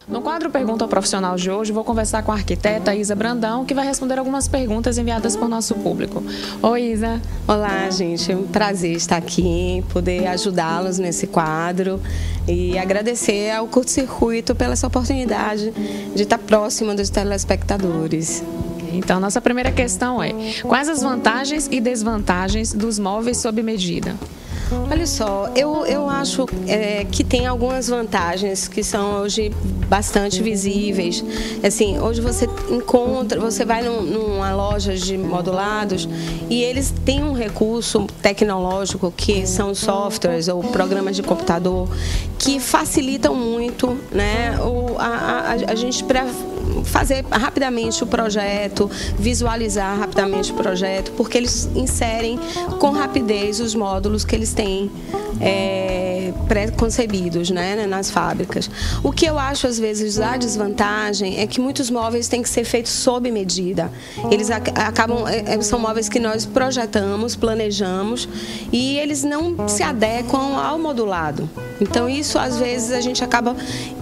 No quadro Pergunta ao Profissional de hoje, vou conversar com a arquiteta Isa Brandão, que vai responder algumas perguntas enviadas por nosso público. Oi, Isa. Olá, gente. É um prazer estar aqui, poder ajudá-los nesse quadro e agradecer ao Curto Circuito pela essa oportunidade de estar próxima dos telespectadores. Então, nossa primeira questão é: quais as vantagens e desvantagens dos móveis sob medida? Olha só, eu acho que tem algumas vantagens que são hoje bastante visíveis. Assim, hoje você vai numa loja de modulados e eles têm um recurso tecnológico que são softwares ou programas de computador que facilitam muito, né, a gente para fazer rapidamente o projeto, visualizar rapidamente o projeto, porque eles inserem com rapidez os módulos que eles têm pré-concebidos, né, nas fábricas. O que eu acho, às vezes, a desvantagem é que muitos móveis têm que ser feitos sob medida. Eles são móveis que nós projetamos, planejamos e eles não se adequam ao modulado. Então, isso, às vezes,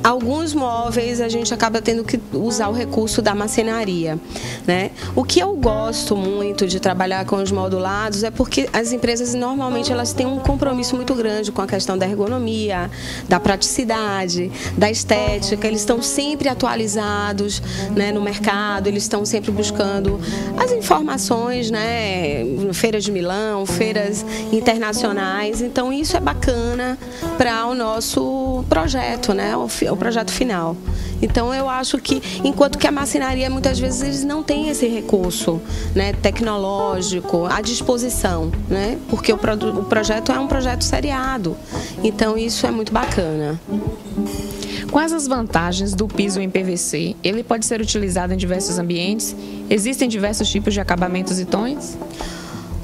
alguns móveis a gente acaba tendo que usar o recurso da marcenaria, né? O que eu gosto muito de trabalhar com os modulados é porque as empresas normalmente elas têm um compromisso muito grande com a questão da ergonomia, da praticidade, da estética. Eles estão sempre atualizados, né, no mercado, eles estão sempre buscando as informações, né, feiras de Milão, feiras internacionais. Então isso é bacana para o nosso projeto, né? O projeto final. Então eu acho que, enquanto que a marcenaria muitas vezes eles não têm esse recurso, né, tecnológico à disposição, né? Porque o projeto é um projeto seriado. Então isso é muito bacana. Quais as vantagens do piso em PVC? Ele pode ser utilizado em diversos ambientes? Existem diversos tipos de acabamentos e tons?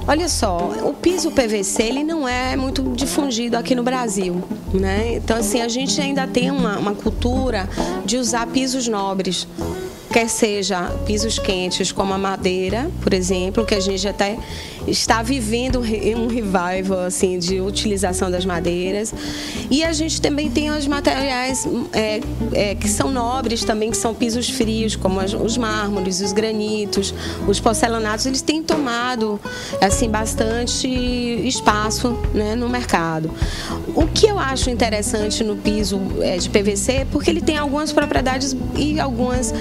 Olha só, o piso PVC ele não é muito difundido aqui no Brasil, né? Então, assim, a gente ainda tem uma cultura de usar pisos nobres, quer seja pisos quentes como a madeira, por exemplo, que a gente até está vivendo um revival assim, de utilização das madeiras. E a gente também tem os materiais que são nobres também, que são pisos frios, como os mármores, os granitos, os porcelanatos. Eles têm tomado assim, bastante espaço, né, no mercado. O que eu acho interessante no piso de PVC é porque ele tem algumas propriedades e algumas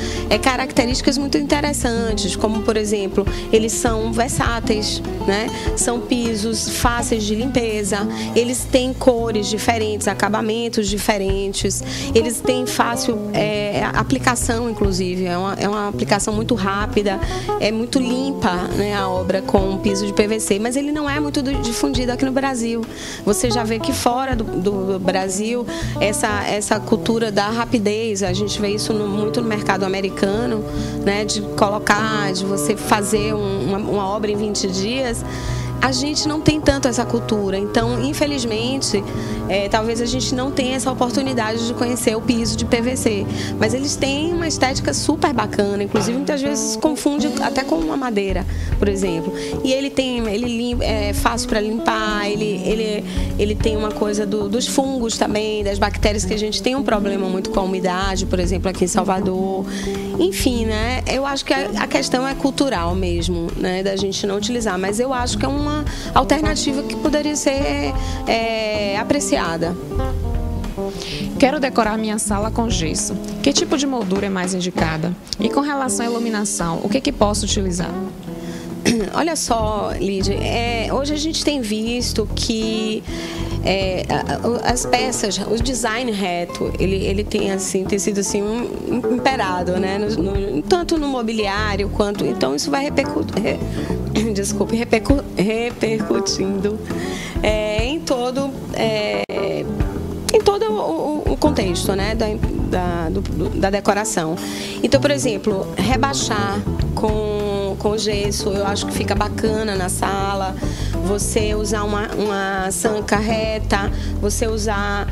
características muito interessantes, como, por exemplo, eles são versáteis, né? São pisos fáceis de limpeza, eles têm cores diferentes, acabamentos diferentes, eles têm fácil aplicação, inclusive, é uma aplicação muito rápida, é muito limpa, né, a obra com piso de PVC, mas ele não é muito difundido aqui no Brasil. Você já vê que fora do Brasil, essa cultura da rapidez, a gente vê isso muito no mercado americano, né, de você fazer uma obra em 20 dias. A gente não tem tanto essa cultura, então, infelizmente, talvez a gente não tenha essa oportunidade de conhecer o piso de PVC. Mas eles têm uma estética super bacana, inclusive muitas vezes confunde até com uma madeira, por exemplo. E ele é fácil para limpar, ele tem uma coisa dos fungos também, das bactérias, que a gente tem um problema muito com a umidade, por exemplo, aqui em Salvador. Enfim, né? Eu acho que a questão é cultural mesmo, né, da gente não utilizar, mas eu acho que é uma alternativa que poderia ser apreciada. Quero decorar minha sala com gesso. Que tipo de moldura é mais indicada? E com relação à iluminação, o que posso utilizar? Olha só, Lídia, hoje a gente tem visto que as peças, o design reto, ele tem sido assim imperado, né? Tanto no mobiliário quanto, então isso vai repercutindo em todo o contexto, né, da decoração. Então, por exemplo, rebaixar com gesso, eu acho que fica bacana na sala. Você usar uma sanca reta, você usar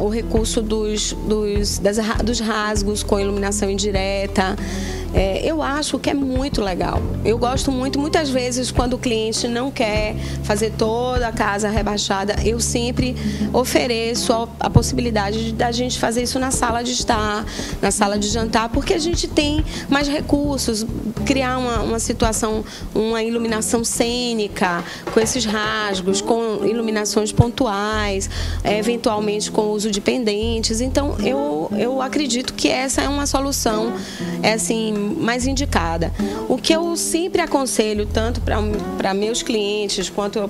o recurso dos rasgos com iluminação indireta. Eu acho que é muito legal. Eu gosto muito, muitas vezes, quando o cliente não quer fazer toda a casa rebaixada, eu sempre ofereço a possibilidade da gente fazer isso na sala de estar, na sala de jantar, porque a gente tem mais recursos, criar uma situação, uma iluminação cênica, com esses rasgos, com iluminações pontuais, eventualmente com o uso de pendentes. Então, eu acredito que essa é uma solução, assim, mais indicada. O que eu sempre aconselho, tanto para meus clientes quanto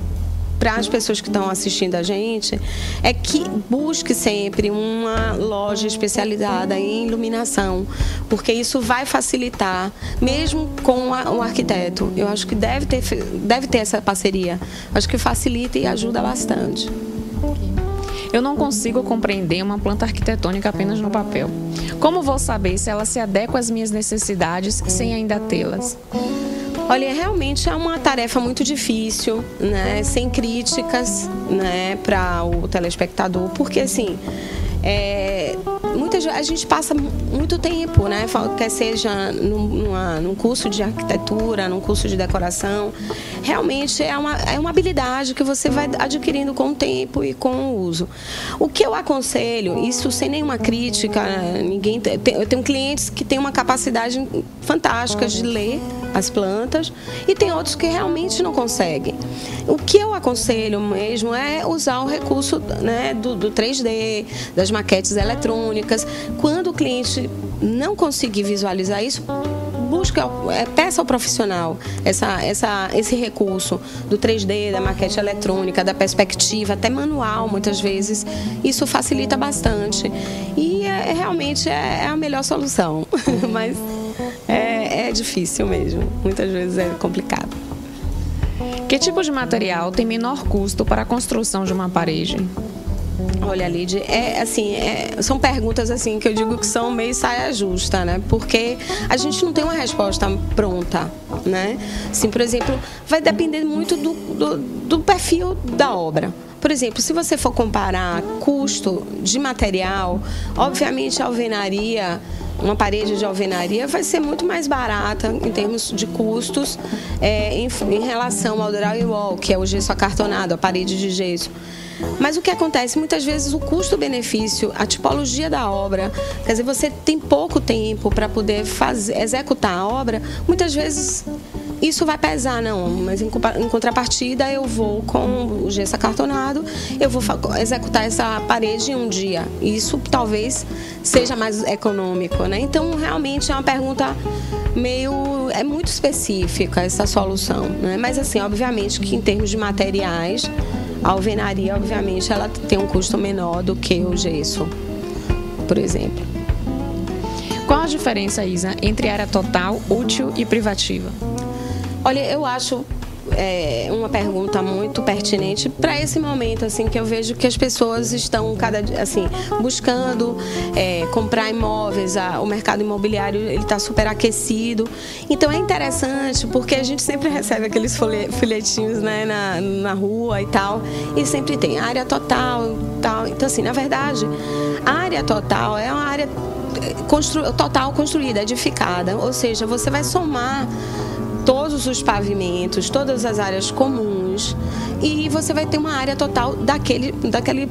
para as pessoas que estão assistindo a gente, é que busque sempre uma loja especializada em iluminação, porque isso vai facilitar, mesmo com o arquiteto. Eu acho que deve ter essa parceria. Acho que facilita e ajuda bastante. Eu não consigo compreender uma planta arquitetônica apenas no papel. Como vou saber se ela se adequa às minhas necessidades sem ainda tê-las? Olha, realmente é uma tarefa muito difícil, né? Sem críticas, né, para o telespectador, porque assim, a gente passa muito tempo, né? Quer seja num curso de arquitetura, num curso de decoração. Realmente é uma habilidade que você vai adquirindo com o tempo e com o uso. O que eu aconselho, isso sem nenhuma crítica, eu tenho clientes que têm uma capacidade fantástica de ler as plantas e tem outros que realmente não conseguem. O que eu aconselho mesmo é usar o recurso, né, do 3D, das maquetes eletrônicas. Quando o cliente não conseguir visualizar isso, peça ao profissional esse recurso do 3D, da maquete eletrônica, da perspectiva, até manual, muitas vezes. Isso facilita bastante. E realmente é a melhor solução. Mas é difícil mesmo. Muitas vezes é complicado. Que tipo de material tem menor custo para a construção de uma parede? Olha, Lídia, são perguntas assim que eu digo que são meio saia justa, né? Porque a gente não tem uma resposta pronta, né? Assim, por exemplo, vai depender muito do perfil da obra. Por exemplo, se você for comparar custo de material, obviamente a alvenaria, uma parede de alvenaria vai ser muito mais barata em termos de custos em relação ao drywall, que é o gesso acartonado, a parede de gesso. Mas o que acontece? Muitas vezes o custo-benefício, a tipologia da obra, quer dizer, você tem pouco tempo para poder executar a obra, muitas vezes isso vai pesar, não, mas em contrapartida eu vou com o gesso acartonado, eu vou executar essa parede em um dia. Isso talvez seja mais econômico, né? Então, realmente é uma pergunta é muito específica essa solução, né? Mas assim, obviamente que em termos de materiais, a alvenaria, obviamente, ela tem um custo menor do que o gesso, por exemplo. Qual a diferença, Isa, entre área total, útil e privativa? Olha, eu acho uma pergunta muito pertinente para esse momento, assim, que eu vejo que as pessoas estão buscando comprar imóveis. O mercado imobiliário ele está super aquecido. Então é interessante porque a gente sempre recebe aqueles folhetinhos, né, na rua e tal, e sempre tem área total, tal. Então assim, na verdade, a área total é uma área total construída, edificada, ou seja, você vai somar todos os pavimentos, todas as áreas comuns, e você vai ter uma área total daquele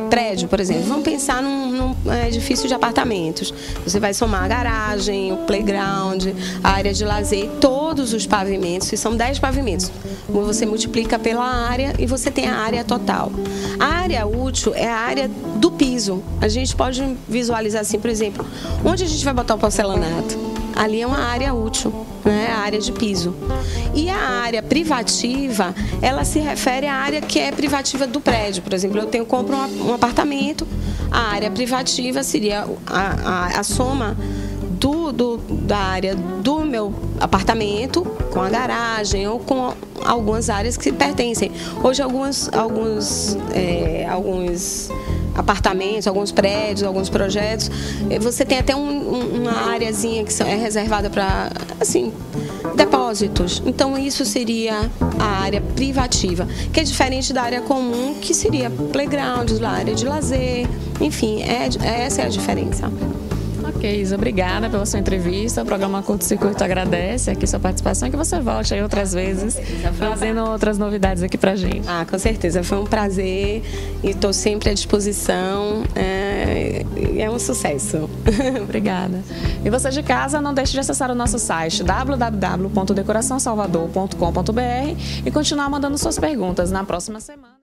prédio, por exemplo. Vamos pensar num edifício de apartamentos. Você vai somar a garagem, o playground, a área de lazer, todos os pavimentos, e são 10 pavimentos. Você multiplica pela área e você tem a área total. A área útil é a área do piso. A gente pode visualizar assim, por exemplo, onde a gente vai botar o porcelanato? Ali é uma área útil, né? A área de piso. E a área privativa, ela se refere à área que é privativa do prédio. Por exemplo, eu compro um apartamento, a área privativa seria a soma da área do meu apartamento com a garagem ou com algumas áreas que pertencem. Hoje, alguns apartamentos, alguns prédios, alguns projetos, você tem até uma areazinha que é reservada para, assim, depósitos. Então, isso seria a área privativa, que é diferente da área comum, que seria playground, a área de lazer, enfim, essa é a diferença. Ok, Isa, obrigada pela sua entrevista. O programa Curto Circuito agradece aqui sua participação e que você volte aí outras vezes, trazendo outras novidades aqui pra gente. Com certeza, foi um prazer e estou sempre à disposição. É um sucesso. Obrigada. E você de casa, não deixe de acessar o nosso site www.decoraçãosalvador.com.br e continuar mandando suas perguntas na próxima semana.